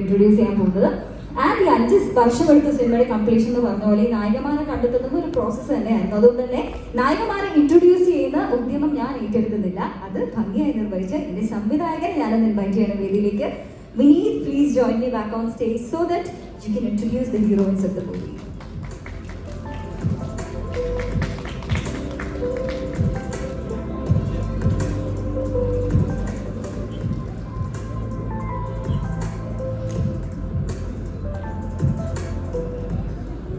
Introduce ചെയ്യാൻ പോകുന്നത്. And ഈ 5 വർഷമെടുത്ത സിനിമയുടെ കംപ്ലീഷൻ എന്ന് പറഞ്ഞ പോലെ ഈ നായികമാരെ കണ്ടെത്തുന്നത് ഒരു പ്രോസസ്സ് തന്നെയായിരുന്നു. അതുകൊണ്ട് തന്നെ നായികമാരെ ഇൻട്രൊഡ്യൂസ് ചെയ്യുന്ന ഉദ്യമം ഞാൻ ഏറ്റെടുക്കുന്നില്ല. അത് ഭംഗിയായി നിർവഹിച്ച എന്റെ സംവിധായകനെ ഞാനൊന്ന് ഇൻവൈറ്റ് ചെയ്യണം വേദിയിലേക്ക്. Vineet, please join me back on stage so that you can introduce the heroines of the movie.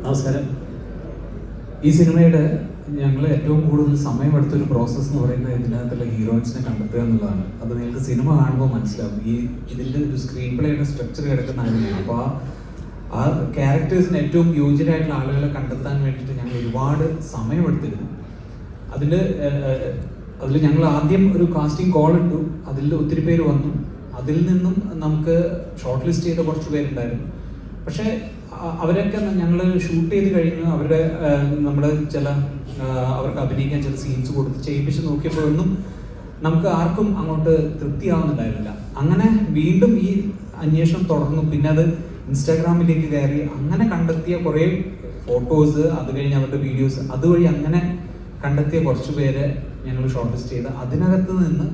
നമസ്കാരം. ഈ സിനിമയുടെ ഞങ്ങൾ ഏറ്റവും കൂടുതൽ സമയമെടുത്തൊരു പ്രോസസ്സ് എന്ന് പറയുന്നത് ഇതിനകത്തുള്ള ഹീറോയിൻസിനെ കണ്ടെത്തുക എന്നുള്ളതാണ്. അത് നിങ്ങൾക്ക് സിനിമ കാണുമ്പോൾ മനസ്സിലാവും. ഇതിൻ്റെ ഒരു സ്ക്രീൻ പ്ലേയുടെ സ്ട്രക്ചർ കിടക്കുന്ന അങ്ങനെയാണ്. അപ്പോൾ ആ ക്യാരക്ടേഴ്സിന് ഏറ്റവും യോഗ്യരായിട്ടുള്ള ആളുകളെ കണ്ടെത്താൻ വേണ്ടിയിട്ട് ഞങ്ങൾ ഒരുപാട് സമയമെടുത്തിരുന്നു. അതിൽ ഞങ്ങൾ ആദ്യം ഒരു കാസ്റ്റിംഗ് കോൾ ഇട്ടു. അതിൽ ഒത്തിരി പേര് വന്നു. അതിൽ നിന്നും നമുക്ക് ഷോർട്ട് ലിസ്റ്റ് ചെയ്ത കുറച്ച് പേരുണ്ടായിരുന്നു. പക്ഷേ അവരൊക്കെ ഞങ്ങൾ ഷൂട്ട് ചെയ്ത് കഴിഞ്ഞു. നമ്മുടെ അവർക്ക് അഭിനയിക്കാൻ ചില സീൻസ് കൊടുത്ത് ചെയ്യിപ്പിച്ച് നോക്കിയപ്പോഴൊന്നും നമുക്ക് ആർക്കും അങ്ങോട്ട് തൃപ്തിയാവുന്നുണ്ടായിരുന്നില്ല. അങ്ങനെ വീണ്ടും ഈ അന്വേഷണം തുടർന്നു. പിന്നെ അത് ഇൻസ്റ്റാഗ്രാമിലേക്ക് കയറി അങ്ങനെ കണ്ടെത്തിയ കുറേ ഫോട്ടോസ്, അത് കഴിഞ്ഞ് അവരുടെ വീഡിയോസ്, അതുവഴി അങ്ങനെ കണ്ടെത്തിയ കുറച്ച് പേരെ ഞങ്ങൾ ഷോർട്ട് ലിസ്റ്റ് ചെയ്ത് അതിനകത്ത് നിന്ന്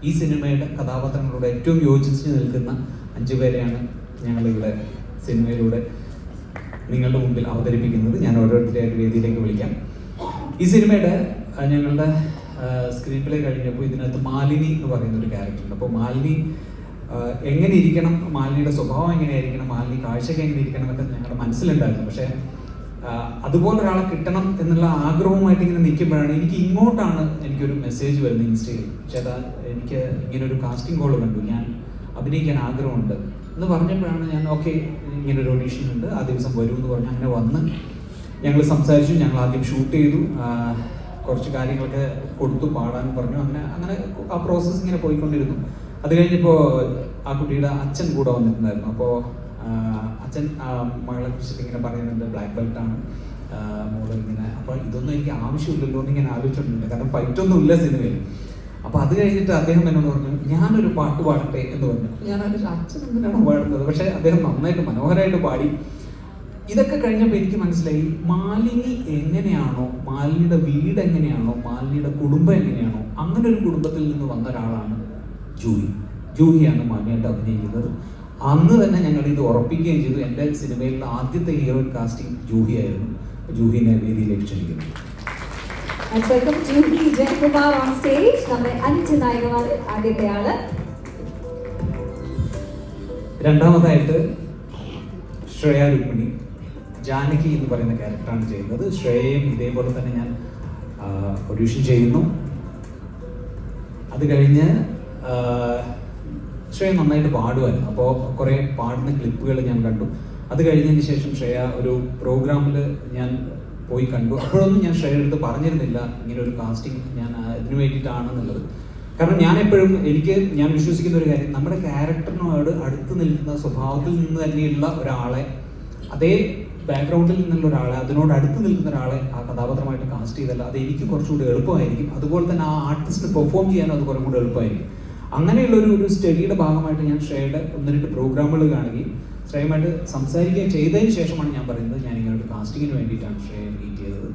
ഈ സിനിമയുടെ കഥാപാത്രങ്ങളോട് ഏറ്റവും യോജിച്ച് നിൽക്കുന്ന 5 പേരെയാണ് ഞങ്ങളിവിടെ സിനിമയിലൂടെ നിങ്ങളുടെ മുമ്പിൽ അവതരിപ്പിക്കുന്നത്. ഞാൻ ഓരോരുത്തരെയായിട്ട് വേദിയിലേക്ക് വിളിക്കാം. ഈ സിനിമയുടെ ഞങ്ങളുടെ സ്ക്രീൻ പ്ലേ കഴിഞ്ഞപ്പോൾ ഇതിനകത്ത് മാലിനി എന്ന് പറയുന്ന ഒരു ക്യാരക്ടറുണ്ട്. അപ്പോൾ മാലിനി എങ്ങനെ ഇരിക്കണം, മാലിനിയുടെ സ്വഭാവം എങ്ങനെയായിരിക്കണം, മാലിനി കാഴ്ചയ്ക്ക് എങ്ങനെ ഇരിക്കണം എന്നൊക്കെ ഞങ്ങളുടെ മനസ്സിലുണ്ടായിരുന്നു. പക്ഷേ അതുപോലെ ഒരാളെ കിട്ടണം എന്നുള്ള ആഗ്രഹവുമായിട്ട് ഇങ്ങനെ നിൽക്കുമ്പോഴാണ് എനിക്കൊരു മെസ്സേജ് വരുന്നത് ഇൻസ്റ്റയിൽ. ചേട്ടാ, എനിക്ക് ഇങ്ങനൊരു കാസ്റ്റിംഗ് കോൾ കണ്ടു, ഞാൻ അഭിനയിക്കാൻ ആഗ്രഹമുണ്ട് എന്ന് പറഞ്ഞപ്പോഴാണ് ഞാൻ ഓക്കെ, ഇങ്ങനൊരു ഓഡീഷൻ ഉണ്ട്, ആ ദിവസം വരും എന്ന് പറഞ്ഞ് അങ്ങനെ വന്ന് ഞങ്ങൾ സംസാരിച്ചു. ഞങ്ങൾ ആദ്യം ഷൂട്ട് ചെയ്തു, കുറച്ച് കാര്യങ്ങളൊക്കെ കൊടുത്തു, പാടാൻ പറഞ്ഞു. അങ്ങനെ ആ പ്രോസസ്സ് ഇങ്ങനെ പോയിക്കൊണ്ടിരുന്നു. അത് കഴിഞ്ഞപ്പോൾ ആ കുട്ടിയുടെ അച്ഛൻ കൂടെ വന്നിട്ടുണ്ടായിരുന്നു. അപ്പോൾ അച്ഛൻ മകളെ കുറിച്ചിട്ട് ഇങ്ങനെ പറയുന്നുണ്ട്, ബ്ലാക്ക് ബെൽറ്റാണ് മോള് ഇങ്ങനെ. അപ്പോൾ ഇതൊന്നും എനിക്ക് ആവശ്യമില്ലല്ലോ എന്ന് ഇങ്ങനെ ആലോചിച്ചിട്ടുണ്ട്, കാരണം ഫൈറ്റൊന്നും ഇല്ല സിനിമയിൽ. അപ്പോൾ അത് കഴിഞ്ഞിട്ട് അദ്ദേഹം എന്നോട് പറഞ്ഞു, ഞാനൊരു പാട്ട് പാടട്ടെ എന്ന് പറഞ്ഞു. ഞാനൊരു അച്ഛൻ എന്തിനാണ് പാടുന്നത്, പക്ഷേ അദ്ദേഹം നന്നായിട്ട് മനോഹരമായിട്ട് പാടി. ഇതൊക്കെ കഴിഞ്ഞപ്പോൾ എനിക്ക് മനസ്സിലായി, മാലിനി എങ്ങനെയാണോ, മാലിനിയുടെ വീട് എങ്ങനെയാണോ, മാലിനിയുടെ കുടുംബം എങ്ങനെയാണോ, അങ്ങനെ ഒരു കുടുംബത്തിൽ നിന്ന് വന്ന ഒരാളാണ് ജൂഹിയാണ് മാലിനിയായിട്ട് അഭിനയിക്കുന്നത്. അന്ന് തന്നെ ഞങ്ങൾ ഇത് ഉറപ്പിക്കുകയും ചെയ്തു. എൻ്റെ സിനിമയിലുള്ള ആദ്യത്തെ ഹീറോയിൻ കാസ്റ്റിംഗ് ജൂഹിയായിരുന്നു. ജൂഹിനെ വേദിയിലേക്ക് ക്ഷണിക്കുന്നു. Welcome Juhi Jayakumar on stage. നമ്മുടെ 5 നായികമാരിൽ ആദ്യത്തെ ആള്. രണ്ടാമതായിട്ട് ശ്രേയ രുക്മിണി, ജാനകി എന്ന് പറയുന്ന ക്യാരക്ടറാണ് ചെയ്യുന്നത്. ശ്രേയയും ഇതേപോലെ തന്നെ ഞാൻ ഓഡീഷൻ ചെയ്യുന്നു. അത് കഴിഞ്ഞ് ശ്രേയ നന്നായിട്ട് പാടുമായിരുന്നു. അപ്പോൾ കുറേ പാടുന്ന ക്ലിപ്പുകൾ ഞാൻ കണ്ടു. അത് കഴിഞ്ഞതിന് ശേഷം ശ്രേയ ഒരു പ്രോഗ്രാമിൽ ഞാൻ പോയി കണ്ടു. അപ്പോഴൊന്നും ഞാൻ ശ്രേയയുടെ അടുത്ത് പറഞ്ഞിരുന്നില്ല ഇങ്ങനെ ഒരു കാസ്റ്റിംഗ് ഞാൻ ഇതിനു വേണ്ടിയിട്ടാണെന്നുള്ളത്. കാരണം ഞാൻ വിശ്വസിക്കുന്ന ഒരു കാര്യം, നമ്മുടെ ക്യാരക്ടറിനോട് അടുത്ത് നിൽക്കുന്ന സ്വഭാവത്തിൽ നിന്ന് തന്നെയുള്ള ഒരാളെ, അതേ ബാക്ക്ഗ്രൗണ്ടിൽ നിന്നുള്ള ഒരാളെ, അതിനോട് അടുത്ത് നിൽക്കുന്ന ഒരാളെ ആ കഥാപാത്രമായിട്ട് കാസ്റ്റ് ചെയ്തല്ല അത് എനിക്ക് കുറച്ചുകൂടി എളുപ്പമായിരിക്കും. അതുപോലെ തന്നെ ആ ആർട്ടിസ്റ്റിന് പെർഫോം ചെയ്യാനും അത് കുറേ കൂടി എളുപ്പമായിരിക്കും. അങ്ങനെയുള്ള ഒരു സ്റ്റഡിയുടെ ഭാഗമായിട്ട് ഞാൻ ശ്രേയയുടെ 1-2 പ്രോഗ്രാമുകൾ കാണുകയും ശ്രേയയുമായിട്ട് സംസാരിക്കുകയും ചെയ്തതിന് ശേഷമാണ് ഞാൻ പറയുന്നത്, ഞാൻ ഇങ്ങനൊരു കാസ്റ്റിങ്ങിന് വേണ്ടിയിട്ടാണ് ശ്രേയ മീറ്റ് ചെയ്തത്,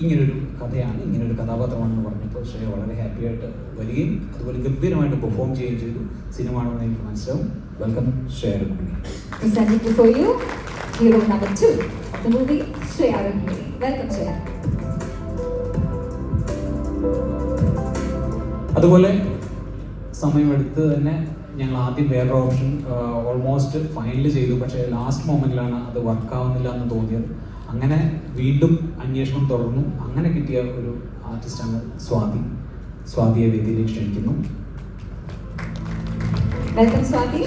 ഇങ്ങനൊരു കഥയാണ്, ഇങ്ങനൊരു കഥാപാത്രമാണെന്ന് പറഞ്ഞപ്പോൾ ശ്രേയ വളരെ ഹാപ്പി ആയിട്ട് വരികയും അതുപോലെ ഗംഭീരമായിട്ട് പെർഫോം ചെയ്യുകയും ചെയ്തു. സിനിമ ആണെന്ന് എനിക്ക് മനസ്സിലാവും. Welcome Shreya Rukmini. Hero number 2 of the movie, Shreya Rukmini. Welcome, Shreya. അതുപോലെ സമയമെടുത്ത് തന്നെ ഞങ്ങൾ ആദ്യം വേറൊരു ഓപ്ഷൻ ഓൾമോസ്റ്റ് ഫൈനൽ ചെയ്തു. പക്ഷേ ലാസ്റ്റ് മൊമെന്റിലാണ് അത് വർക്കാവുന്നില്ല എന്ന് തോന്നിയത്. അങ്ങനെ വീണ്ടും അന്വേഷണം തുടർന്നു. അങ്ങനെ കിട്ടിയ ഒരു ആർട്ടിസ്റ്റാണ് സ്വാതിയെ വേദിയിലേക്ക് ക്ഷണിക്കുന്നു.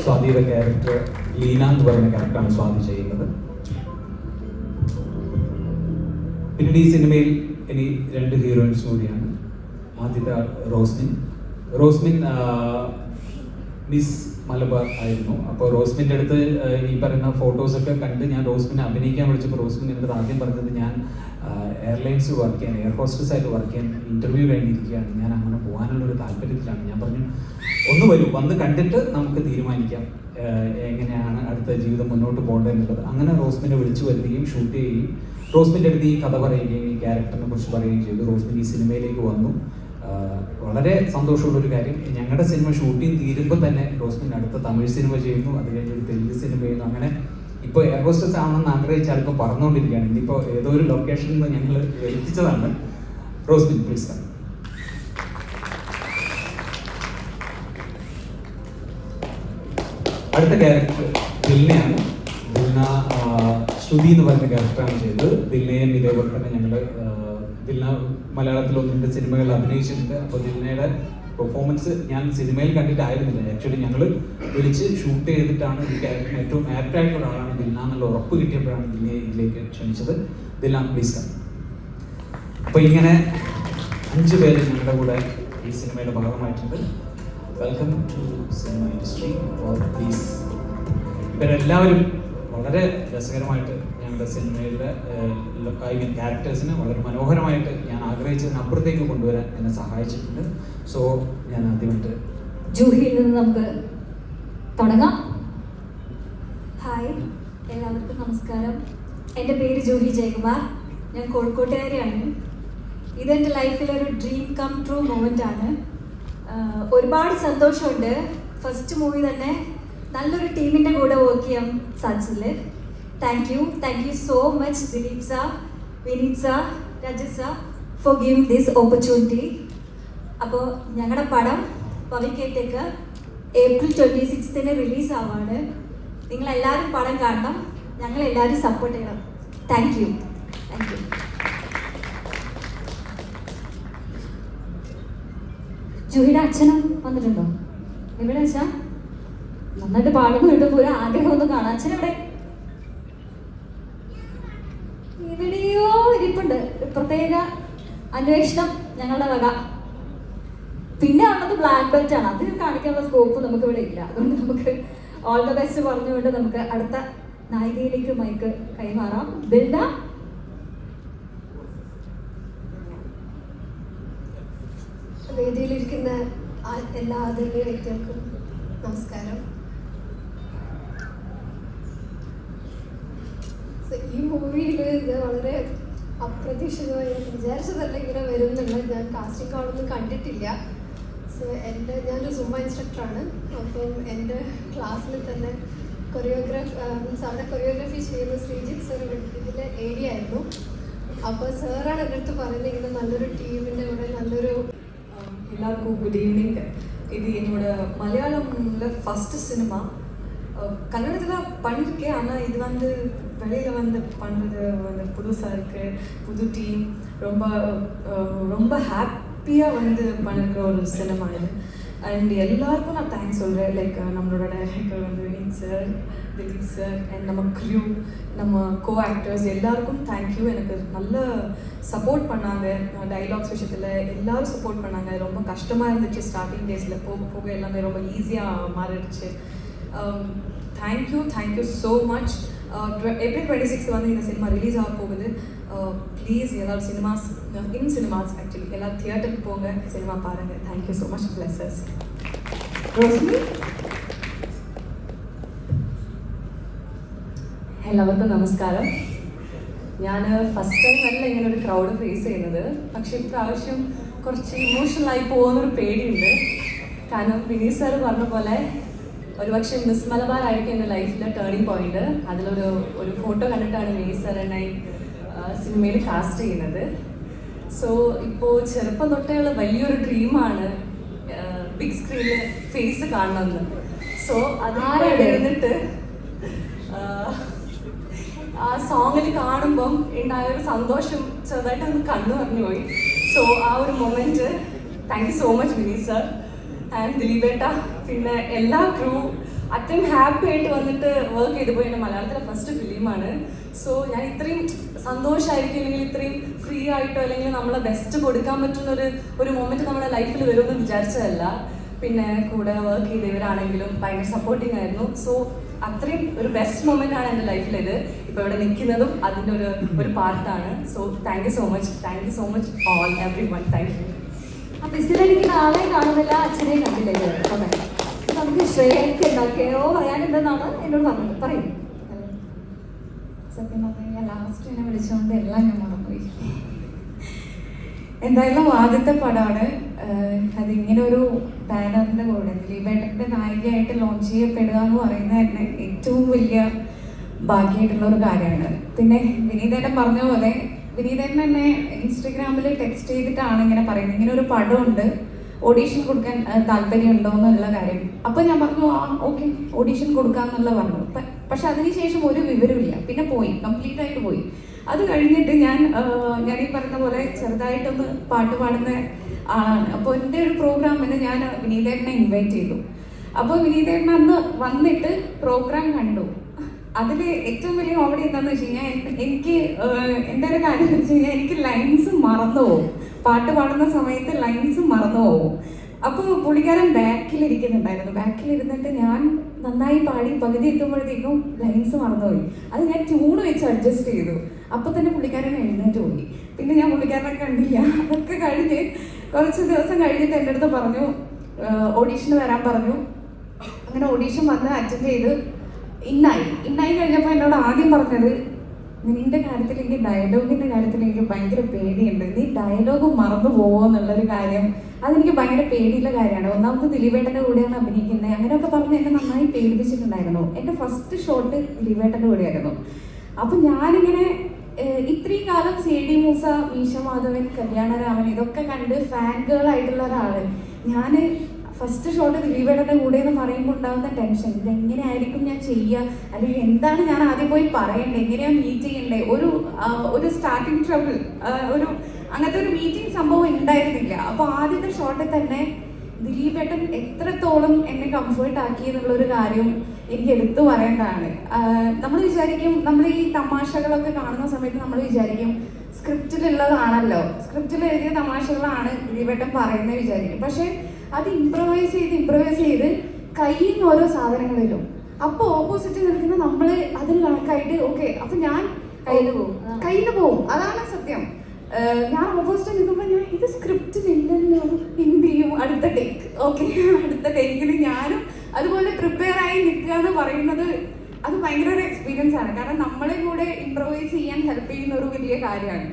സ്വാതിയുടെ ക്യാരക്ടർ ലീന എന്ന് പറയുന്ന ക്യാരക്ടറാണ് സ്വാതി ചെയ്യുന്നത്. പിന്നീട് ഈ സിനിമയിൽ ഇനി 2 ഹീറോയിൻസ് കൂടിയാണ്. ആദ്യത്തെ റോസ്മിൻ മിസ് മലബാർ ആയിരുന്നു. അപ്പോൾ റോസ്മിൻ്റെ അടുത്ത് ഈ പറയുന്ന ഫോട്ടോസൊക്കെ കണ്ട് ഞാൻ റോസ്മിനെ അഭിനയിക്കാൻ വിളിച്ചപ്പോൾ റോസ്മിൻ എൻ്റെ അടുത്ത് ആദ്യം പറഞ്ഞത് ഞാൻ എയർലൈൻസ് വർക്ക് ചെയ്യാൻ, എയർ ഹോസ്റ്റസ് ആയിട്ട് വർക്ക് ചെയ്യാൻ ഇൻ്റർവ്യൂ കഴിഞ്ഞിരിക്കുകയാണ്, ഞാൻ അങ്ങനെ പോകാനുള്ളൊരു താല്പര്യത്തിലാണ്. ഞാൻ പറഞ്ഞു ഒന്ന് വരൂ, വന്ന് കണ്ടിട്ട് നമുക്ക് തീരുമാനിക്കാം എങ്ങനെയാണ് അടുത്ത ജീവിതം മുന്നോട്ട് പോകേണ്ടതെന്നുള്ളത്. അങ്ങനെ റോസ്മിനെ വിളിച്ചു വരുത്തുകയും ഷൂട്ട് ചെയ്യുകയും റോസ്മിൻ്റെ അടുത്ത് ഈ കഥ പറയുകയും ഈ ക്യാരക്ടറിനെ കുറിച്ച് പറയുകയും ചെയ്തു. റോസ്മിൻ ഈ സിനിമയിലേക്ക് വന്നു. വളരെ സന്തോഷമുള്ളൊരു കാര്യം, ഞങ്ങളുടെ സിനിമ ഷൂട്ടിംഗ് തീരുമ്പോൾ തന്നെ റോസ്മിൻ അടുത്ത തമിഴ് സിനിമ ചെയ്യുന്നു, അത് കഴിഞ്ഞ് ഒരു തെലുങ്ക് സിനിമ ചെയ്യുന്നു. അങ്ങനെ ഇപ്പോൾ എയർ ഹോസ്റ്റസ് ആണെന്ന് ആഗ്രഹിച്ച ആൾക്കും പറന്നുകൊണ്ടിരിക്കുകയാണ്. ഇനിയിപ്പോൾ ഏതോ ഒരു ലൊക്കേഷനിൽ നിന്ന് ഞങ്ങൾ എത്തിച്ചതാണ്. റോസ്മിൻ പ്ലീസ്. അടുത്ത ക്യാരക്ടർ ദിൽനയാണ്. ദിൽന ശ്രുതി എന്ന് പറയുന്ന ക്യാരക്ടറാണ് ചെയ്തത്. ദിൽനയും ഇതേപോലെ തന്നെ ഞങ്ങൾ ദിൽന മലയാളത്തിൽ 1-2 സിനിമകളിൽ അഭിനയിച്ചിട്ടുണ്ട്. അപ്പോൾ ദിൽനയുടെ പെർഫോമൻസ് ഞാൻ സിനിമയിൽ കണ്ടിട്ടായിരുന്നില്ല. ആക്ച്വലി ഞങ്ങൾ വിളിച്ച് ഷൂട്ട് ചെയ്തിട്ടാണ് ഈ ക്യാരക്ടറിന് ഏറ്റവും ആപ്റ്റായിട്ടുള്ള ആളാണ് ദിൽന എന്നുള്ള ഉറപ്പ് കിട്ടിയപ്പോഴാണ് ദിൽനയെ ഇതിലേക്ക് ക്ഷണിച്ചത്. Dilna please come. അപ്പോൾ ഇങ്ങനെ 5 പേര് ഞങ്ങളുടെ കൂടെ ഈ സിനിമയുടെ ഭാഗമായിട്ടുണ്ട്. Welcome to cinema industry. Please. ഇവരെല്ലാവരും വളരെ രസകരമായിട്ട് ഞങ്ങളുടെ സിനിമയിലെ ക്യാരക്ടേഴ്സിനെ വളരെ മനോഹരമായിട്ട് ഞാൻ ആഗ്രഹിച്ചതിനപ്പുറത്തേക്ക് കൊണ്ടുവരാൻ എന്നെ സഹായിച്ചിട്ടുണ്ട്. സോ ഞാൻ ആദ്യമായിട്ട് ജൂഹിയിൽ നിന്ന് നമുക്ക് തുടങ്ങാം. ഹായ്, എല്ലാവർക്കും നമസ്കാരം. എൻ്റെ പേര് ജൂഹി ജയകുമാർ. ഞാൻ കോഴിക്കോട്ടുകാരിയാണ്. ഇതെൻ്റെ ലൈഫിലൊരു ഡ്രീം കം ട്രൂ മൊമെൻ്റ് ആണ്. ഒരുപാട് സന്തോഷമുണ്ട്. ഫസ്റ്റ് മൂവി തന്നെ നല്ലൊരു ടീമിൻ്റെ കൂടെ വർക്ക് ചെയ്യാൻ സാധിച്ചതിൽ thank you so much Dileep sir, Vineeth sir, Rajath sir for giving this opportunity. അപ്പോൾ ഞങ്ങളുടെ പടം പവിക്കേറ്റേക്ക് April 26 റിലീസ് ആവാണ്. നിങ്ങളെല്ലാവരും പടം കാണണം, ഞങ്ങളെല്ലാവരും സപ്പോർട്ട് ചെയ്യണം. Thank you. ജൂഹിയുടെ അച്ഛനും വന്നിട്ടുണ്ടോ? എവിടെ അച്ഛാ? നന്നായിട്ട് പാടുന്നു കിട്ടുമ്പോൾ ഒരു ആഗ്രഹം ഒന്ന് കാണാം. അച്ഛൻ എവിടെ? എവിടെയോ ഇരിപ്പുണ്ട്. പ്രത്യേക അന്വേഷണം ഞങ്ങളുടെ വക. പിന്നെ ഉള്ളത് ബ്ലാക്ക് ബെൽറ്റ് ആണ്. അത് കാണിക്കാനുള്ള സ്കോപ്പ് നമുക്ക് ഇവിടെ ഇല്ല. അതുകൊണ്ട് നമുക്ക് ഓൾ ദ ബെസ്റ്റ് പറഞ്ഞുകൊണ്ട് നമുക്ക് അടുത്ത നായികയിലേക്ക് മൈക്ക് കൈമാറാം. ദിൽന. വേദിയിലിരിക്കുന്ന എല്ലാ ആദരണീയ വ്യക്തികൾക്കും നമസ്കാരം. ഈ മൂവിയിൽ ഇത് വളരെ അപ്രതീക്ഷിതമായി വിചാരിച്ചതല്ല ഇങ്ങനെ വരുന്നുള്ള. ഞാൻ കാസ്റ്റിംഗ് കോളൊന്നും കണ്ടിട്ടില്ല. ഞാനൊരു സുംബ ഇൻസ്ട്രക്ടറാണ്. അപ്പം എൻ്റെ ക്ലാസ്സിൽ തന്നെ അവിടെ കൊറിയോഗ്രാഫി ചെയ്യുന്ന ശ്രീജിത്ത് സാർ ഇതിലെ ഏരിയായിരുന്നു. അപ്പോൾ സാറാണ് എൻ്റെ അടുത്ത് പറയുന്നത് ഇങ്ങനെ നല്ലൊരു ടീമിൻ്റെ കൂടെ നല്ലൊരു. எல்லாருக்கும் குட் ஈவினிங். இது என்னோட மலையாளமில் ஃபஸ்ட்டு சினிமா. கன்னடத்தில் பண்ணியிருக்கேன், ஆனால் இது வந்து வெளியில் வந்து பண்ணுறது வந்து புதுசாக இருக்குது. புது டீம், ரொம்ப ரொம்ப ஹாப்பியாக வந்து பண்ணியிருக்கிற ஒரு சினிமா இது. அண்ட் எல்லாருக்கும் நான் தேங்க்ஸ் சொல்கிறேன். லைக் நம்மளோட டைரக்டர் வந்து Vineeth sir, Dileep sir and நம்ம க்ரூ, நம்ம கோ ஆக்டர்ஸ் எல்லாருக்கும் தேங்க்யூ. எனக்கு நல்ல சப்போர்ட் பண்ணாங்க. டைலாக்ஸ் விஷயத்தில் எல்லோரும் சப்போர்ட் பண்ணாங்க. ரொம்ப கஷ்டமாக இருந்துச்சு ஸ்டார்டிங் டேஸில். போக போக எல்லாமே ரொம்ப ஈஸியாக மாறிடுச்சு. Thank you so much. April 26 வந்து இந்த சினிமா ரிலீஸ் ஆக போகுது. ப்ளீஸ் எல்லாரும் சினிமாஸ் ஆக்சுவலி எல்லாரும் தியேட்டருக்கு போங்க, சினிமா பாருங்கள். Thank you so much. பிளஸஸ். എല്ലാവർക്കും നമസ്കാരം. ഞാൻ ഫസ്റ്റ് ടൈം അല്ല ഇങ്ങനെ ഒരു ക്രൗഡ് ഫേസ് ചെയ്യുന്നത്. പക്ഷെ ഇപ്രാവശ്യം കുറച്ച് ഇമോഷണലായി പോകുന്നൊരു പേടിയുണ്ട്. കാരണം വിനീത് സാർ പറഞ്ഞ പോലെ ഒരുപക്ഷെ മിസ് മലബാർ ആയിരിക്കും എൻ്റെ ലൈഫിലെ ടേണിംഗ് പോയിന്റ്. അതിലൊരു ഫോട്ടോ കണ്ടിട്ടാണ് വിനീത് സാർ എന്നെ സിനിമയിൽ കാസ്റ്റ് ചെയ്യുന്നത്. സോ ഇപ്പോൾ ചെറുപ്പം തൊട്ടേയുള്ള വലിയൊരു ഡ്രീമാണ് ബിഗ് സ്ക്രീനിൽ ഫേസ് കാണണമെന്ന്. സോ അത് എഴുന്നിട്ട് ആ സോങ്ങിൽ കാണുമ്പം ഉണ്ടായൊരു സന്തോഷം ചെറുതായിട്ട് ഒന്ന് കണ്ണു പറഞ്ഞു പോയി. സോ ആ ഒരു moment thank you so much Vineeth sir and ദിലീപേട്ട, പിന്നെ എല്ലാ ക്രൂ അത്രയും ഹാപ്പി ആയിട്ട് വന്നിട്ട് വർക്ക് ചെയ്തു പോയി. എൻ്റെ മലയാളത്തിലെ ഫസ്റ്റ് ഫിലിമാണ്. സോ ഞാൻ ഇത്രയും സന്തോഷമായിരിക്കും അല്ലെങ്കിൽ ഇത്രയും ഫ്രീ ആയിട്ടോ അല്ലെങ്കിൽ നമ്മളെ ബെസ്റ്റ് കൊടുക്കാൻ പറ്റുന്ന ഒരു മൊമെൻറ്റ് നമ്മുടെ ലൈഫിൽ വരുമെന്ന് വിചാരിച്ചതല്ല. പിന്നെ കൂടെ വർക്ക് ചെയ്തവരാണെങ്കിലും ഭയങ്കര സപ്പോർട്ടിങ് ആയിരുന്നു. സോ അത്രയും ഒരു ബെസ്റ്റ് മൊമെന്റ് ആണ് എൻ്റെ ലൈഫിലേത്. ഇപ്പോൾ ഇവിടെ നിൽക്കുന്നതും അതിൻ്റെ ഒരു പാർട്ടാണ്. So thank you so much all every one. Thank you. അപ്പൊ ഇതിലെനിക്ക് ആളെ കാണുന്നില്ല, അച്ഛനെയും കണ്ടില്ല ഇതുവരെ. ഓക്കെ, നമുക്ക് ശ്രേയക്ക് എന്തൊക്കെയോ പറയാനുണ്ടെന്നാണ് എന്നോട് പറഞ്ഞത്. പറയും. സത്യം പറഞ്ഞു കഴിഞ്ഞാൽ ലാസ്റ്റ് എന്നെ വിളിച്ചുകൊണ്ട് എല്ലാം ഞാൻ മറന്നുപോയി. എന്തായാലും ആദ്യത്തെ പടമാണ്. അതിങ്ങനെ ഒരു ബാനറിന്റെ കൂടെ ദിലീപേട്ടൻ്റെ നായികയായിട്ട് ലോഞ്ച് ചെയ്യപ്പെടുക എന്ന് പറയുന്നത് തന്നെ ഏറ്റവും വലിയ ഭാഗ്യമായിട്ടുള്ള ഒരു കാര്യമാണ്. പിന്നെ വിനീതേട്ടൻ പറഞ്ഞ പോലെ വിനീതേട്ടൻ എന്നെ ഇൻസ്റ്റഗ്രാമിൽ ടെക്സ്റ്റ് ചെയ്തിട്ടാണ് ഇങ്ങനെ പറയുന്നത്, ഇങ്ങനെ ഒരു പടമുണ്ട്, ഓഡീഷൻ കൊടുക്കാൻ താല്പര്യമുണ്ടോ എന്നുള്ള കാര്യം. അപ്പോൾ ഞാൻ പറഞ്ഞു ആ ഓക്കെ ഓഡീഷൻ കൊടുക്കാമെന്നുള്ള പറഞ്ഞു. പക്ഷെ അതിനുശേഷം ഒരു വിവരമില്ല. പിന്നെ പോയി, കംപ്ലീറ്റ് ആയിട്ട് പോയി. അത് കഴിഞ്ഞിട്ട് ഞാൻ ഈ പറഞ്ഞ പോലെ ചെറുതായിട്ടൊന്ന് പാട്ട് പാടുന്ന ആളാണ്. അപ്പോൾ എൻ്റെ ഒരു പ്രോഗ്രാമിന് ഞാൻ വിനീതേട്ടനെ ഇൻവൈറ്റ് ചെയ്തു. അപ്പോൾ വിനീതേട്ടൻ അന്ന് വന്നിട്ട് പ്രോഗ്രാം കണ്ടു. അതിൽ ഏറ്റവും വലിയ കോമഡി എന്താണെന്ന് വെച്ച് കഴിഞ്ഞാൽ എനിക്ക് എൻ്റെ ഒരു കാര്യം എന്ന് വെച്ച് കഴിഞ്ഞാൽ എനിക്ക് ലൈൻസ് മറന്നു പോകും. പാട്ട് പാടുന്ന സമയത്ത് ലൈൻസ് മറന്നു പോകും. അപ്പോൾ പുള്ളിക്കാരൻ ബാക്കിലിരിക്കുന്നുണ്ടായിരുന്നു. ബാക്കിലിരുന്നിട്ട് ഞാൻ നന്നായി പാടി പകുതി എത്തുമ്പോഴത്തേക്കും ലൈൻസ് മറന്നുപോയി. അത് ഞാൻ ട്യൂണ് വെച്ച് അഡ്ജസ്റ്റ് ചെയ്തു. അപ്പോൾ തന്നെ പുള്ളിക്കാരൻ എഴുന്നേറ്റ് പോയി. പിന്നെ ഞാൻ പുള്ളിക്കാരനെ കണ്ടില്ല. അതൊക്കെ കഴിഞ്ഞ് കുറച്ച് ദിവസം കഴിഞ്ഞിട്ട് എൻ്റെ അടുത്ത് പറഞ്ഞു ഓഡീഷന് വരാൻ പറഞ്ഞു. അങ്ങനെ ഓഡീഷൻ വന്ന് അറ്റൻഡ് ചെയ്ത് ഇന്നായി കഴിഞ്ഞപ്പോൾ എന്നോട് ആദ്യം പറഞ്ഞത് നിന്റെ കാര്യത്തിൽ എനിക്ക് ഡയലോഗിൻ്റെ കാര്യത്തിൽ എനിക്ക് ഭയങ്കര പേടിയുണ്ട്, നീ ഡയലോഗ് മറന്നു പോകുമോ എന്നുള്ളൊരു കാര്യം അതെനിക്ക് ഭയങ്കര പേടിയുള്ള കാര്യമാണ്. ഒന്നാമത് ദിലീപേട്ടൻ്റെ കൂടെയാണ് അഭിനയിക്കുന്നത്. അങ്ങനെയൊക്കെ പറഞ്ഞ് എന്നെ നന്നായി പേടിപ്പിച്ചിട്ടുണ്ടായിരുന്നു. എൻ്റെ ഫസ്റ്റ് ഷോട്ട് ദിലീപേട്ടൻ്റെ കൂടെയായിരുന്നു. അപ്പം ഞാനിങ്ങനെ ഇത്രയും കാലം CD മൂസ, മീശ മാധവൻ, കല്യാണരാമൻ ഇതൊക്കെ കണ്ട് ഫാൻ ഗേൾ ആയിട്ടുള്ള ഒരാള് ഞാൻ ഫസ്റ്റ് ഷോട്ട് ദിലീപേട്ടൻ്റെ കൂടെ എന്ന് പറയുമ്പോൾ ഉണ്ടാകുന്ന ടെൻഷൻ, ഇതെങ്ങനെയായിരിക്കും ഞാൻ ചെയ്യുക, അല്ലെങ്കിൽ എന്താണ് ഞാൻ ആദ്യം പോയി പറയേണ്ടത്, എങ്ങനെയാണ് മീറ്റ് ചെയ്യേണ്ടത്, ഒരു സ്റ്റാർട്ടിങ് ട്രബിൾ, അങ്ങനത്തെ ഒരു മീറ്റിംഗ് സംഭവം ഉണ്ടായിരുന്നില്ല. അപ്പോൾ ആദ്യത്തെ ഷോട്ടിൽ തന്നെ ദിലീപേട്ടൻ എത്രത്തോളം എന്നെ കംഫേർട്ട് ആക്കി എന്നുള്ളൊരു കാര്യം എനിക്ക് എടുത്തു പറയേണ്ടതാണ്. നമ്മൾ വിചാരിക്കും, നമ്മൾ ഈ തമാശകളൊക്കെ കാണുന്ന സമയത്ത് നമ്മൾ വിചാരിക്കും സ്ക്രിപ്റ്റിലുള്ളതാണല്ലോ, സ്ക്രിപ്റ്റിൽ എഴുതിയ തമാശകളാണ് ദിലീപേട്ടൻ പറയുന്നത് വിചാരിക്കും. പക്ഷേ അത് ഇംപ്രവൈസ് ചെയ്ത് കയ്യിൽ നിന്ന് ഓരോ സാധനങ്ങളിലും. അപ്പോൾ ഓപ്പോസിറ്റ് നിൽക്കുന്ന നമ്മൾ അതിന് കണക്കായിട്ട് ഓക്കെ, അപ്പം ഞാൻ കയ്യിൽ പോകും. അതാണ് സത്യം. ഞാൻ ഓപ്പോസിറ്റ് നിൽക്കുമ്പോൾ ഞാൻ ഇത് സ്ക്രിപ്റ്റിലില്ലല്ലോ, എന്ത് ചെയ്യും, അടുത്ത ടേക്ക്, ഓക്കെ അടുത്ത ടേക്കിൽ ഞാനും അതുപോലെ പ്രിപ്പയർ ആയി നിൽക്കുക എന്ന് പറയുന്നത് അത് ഭയങ്കര ഒരു എക്സ്പീരിയൻസ് ആണ്. കാരണം നമ്മളെ കൂടെ ഇംപ്രവൈസ് ചെയ്യാൻ ഹെൽപ്പ് ചെയ്യുന്ന ഒരു വലിയ കാര്യമാണ്.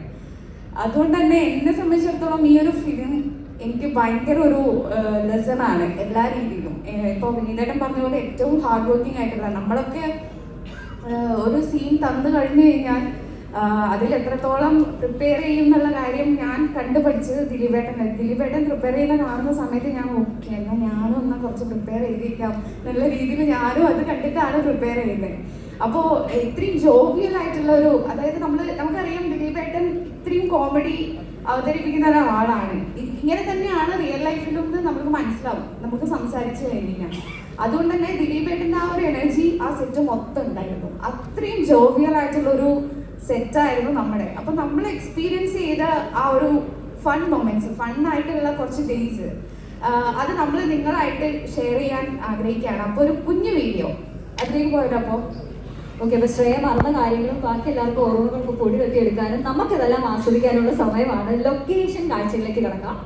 അതുകൊണ്ട് തന്നെ എന്നെ സംബന്ധിച്ചിടത്തോളം ഈ ഒരു ഫിലിം എനിക്ക് ഭയങ്കര ഒരു ലെസൺ ആണ് എല്ലാ രീതിയിലും. ഇപ്പോൾ വിനീതേട്ടൻ പറഞ്ഞ പോലെ ഏറ്റവും ഹാർഡ് വർക്കിംഗ് ആയിട്ടുള്ള നമ്മളൊക്കെ ഒരു സീൻ തന്നു കഴിഞ്ഞു കഴിഞ്ഞാൽ അതിൽ എത്രത്തോളം പ്രിപ്പയർ ചെയ്യും എന്നുള്ള കാര്യം ഞാൻ കണ്ടുപഠിച്ചത് ദിലീപേട്ടൻ പ്രിപ്പയർ ചെയ്യുന്ന കാണുന്ന സമയത്ത് ഞാൻ ഓക്കെ എന്നാൽ ഞാനും ഒന്ന് കുറച്ച് പ്രിപ്പയർ ചെയ്തിരിക്കാം എന്നുള്ള രീതിയിൽ ഞാനും അത് കണ്ടിട്ടാണ് പ്രിപ്പയർ ചെയ്യുന്നത്. അപ്പോൾ ഇത്രയും ജോവിയൽ ആയിട്ടുള്ള ഒരു, അതായത് നമുക്കറിയാം ദിലീപേട്ടൻ ഇത്രയും കോമഡി അവതരിപ്പിക്കുന്ന ഒരാളാണ്. ഇങ്ങനെ തന്നെയാണ് റിയൽ ലൈഫിലും നമുക്ക് മനസ്സിലാവും നമുക്ക് സംസാരിച്ചു കഴിഞ്ഞാൽ. അതുകൊണ്ട് തന്നെ ദിലീപേട്ടൻ്റെ ആ ഒരു എനർജി ആ സെറ്റ് മൊത്തം ഉണ്ടായിരുന്നു. അത്രയും ജോവിയൽ ആയിട്ടുള്ളൊരു സെറ്റായിരുന്നു നമ്മുടെ. അപ്പം നമ്മൾ എക്സ്പീരിയൻസ് ചെയ്ത ആ ഒരു ഫൺ മൊമെന്റ്സ്, ഫണ്ണായിട്ടുള്ള കുറച്ച് ഡേയ്സ് അത് നമ്മൾ നിങ്ങളായിട്ട് ഷെയർ ചെയ്യാൻ ആഗ്രഹിക്കുകയാണ്. അപ്പോൾ ഒരു കുഞ്ഞു വീഡിയോ അതിലേക്ക് പോയപ്പോൾ ഓക്കെ, അപ്പൊ ശ്രേയ മറന്ന കാര്യങ്ങളും ബാക്കി എല്ലാവർക്കും ഓർമ്മകൾക്ക് പൊടി തട്ടി എടുക്കാനും നമുക്കിതെല്ലാം ആസ്വദിക്കാനുള്ള സമയമാണ്. ലൊക്കേഷൻ കാഴ്ചകളിലേക്ക് കിടക്കാം.